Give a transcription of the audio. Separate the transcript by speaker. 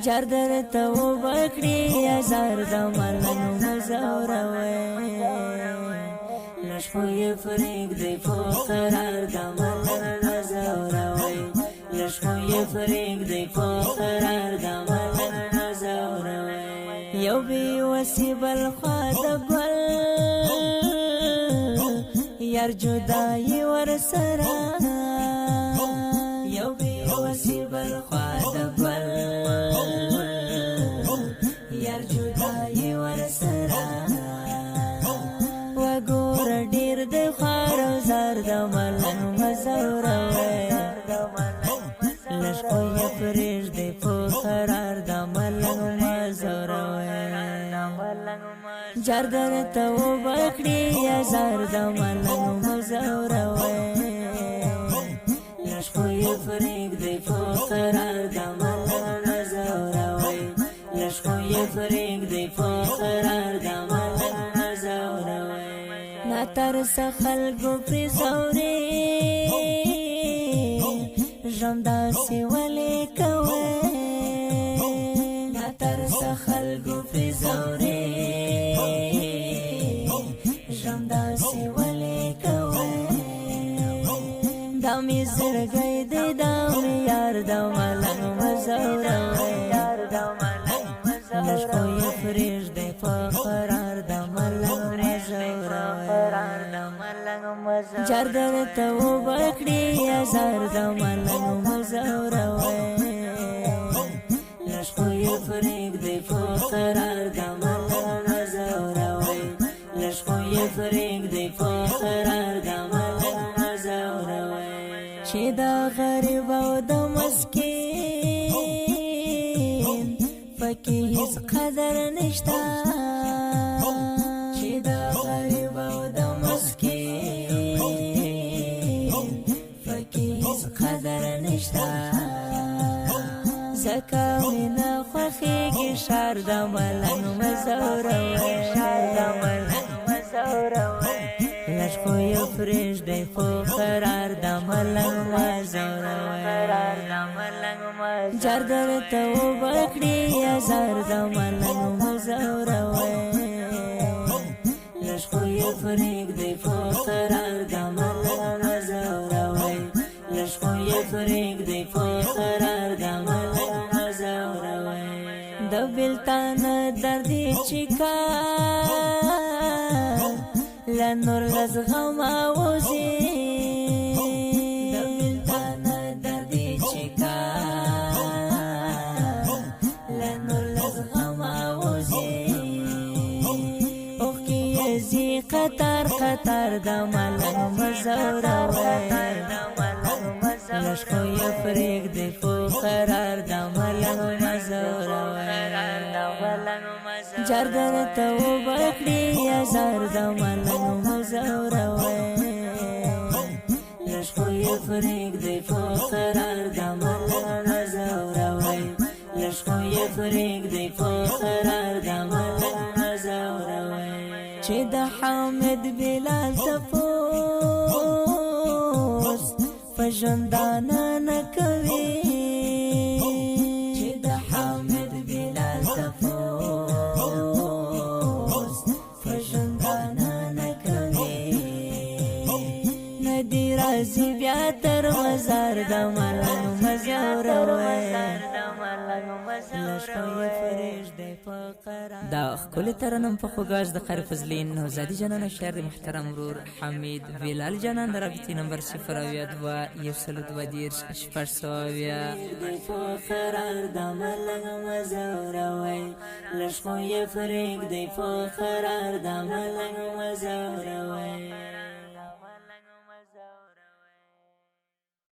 Speaker 1: جردر تو بکړي هزار د ملنګ مزوروي لشخو یې فریق دی په قرار د ملنګ مزوروي لشخو یې فریق دی په قرار د ملنګ مزوروي یو بي وسی بل خوا د ګل یار جدای ور سره یو بي وسی بل خوا د ګل یار جدای ور سره وګور ډیر د خار زار د ملنګ مزوروي لشکو یې پرېږ دی په قرار د ملنګ مزوروي جردر ته وبکړي هزار د ملنګ مزوروي لشکو یې پرېږ دی په قرار د ملنګ مزوروي لشکو یې پرېږ دی په قرار د ملنګ مزوروي ناترس خلکو پرې زوري ژوند داسې ولې کوې ناترس خلکو پرې زوري ژوند داسې ولې کوې دا مې زړګی دی دا مې یار د ملنګ مزوروي لشکو یې پرېږدی په قرار د ملنګ مزوروي جردر ته وبکړي هزار د ملنګ مزوروي لشکو یې پرېږدی په قرار د ملنګ مزوروي لشکو یې پرېږدی په قرار د ملنګ مزوروي چې د غریب او د مسکین پکې هیڅ قدر نشته چې د غریب او د مسکین پکې هیڅ قدر نشته ځکه مې نه خوښېږي ښار د ملنګ مزوروي لشکو یې پرېږدی په قرار د ملنګ مزوروي جردر ته وبکړي هزار د ملنګ مزوروي لشکو یې پرېږدی په قرار د ملنګ مزوروي لشکو یې پرېږدی په قرار د ملنګ مزوروي د بېلتان دردې چې کار له نور له زغمه وځي د بېلتان دردې چې کار له نور له زغمه وځي اوښکې یې ځي قطار قطار د ملنګ مزوروي لشکو یې پرېږدی په قرار د ملنګ مزوروي جردر ته وبکړي هزار د ملنګ مزوروي لشکو یې پرېږدی په قرار د ملنګ مزوروي لشکو یې پرېږدی په قرار د ملنګ مزوروي چې د حامد بلال تپوس په ژوندانه نه کوي چې د حامد بلال تپوس په ژوندانه نه کوي نه دې راځي بیا تر مزار د ملنګ مزوروي لشکو یې پرېږدی په قرار دا ښکلې ترنم په خوږاز د قاری فضلین نوزادي جانان او شاعر د محترم ورور حمید بلال جانان د رابطې نمبر 0 اویا 2 102 10 شپږ سوه اویا په قرار د ملنګ مزوروي لشکو یې پرېږدی په قرار د ملنګ مزوروي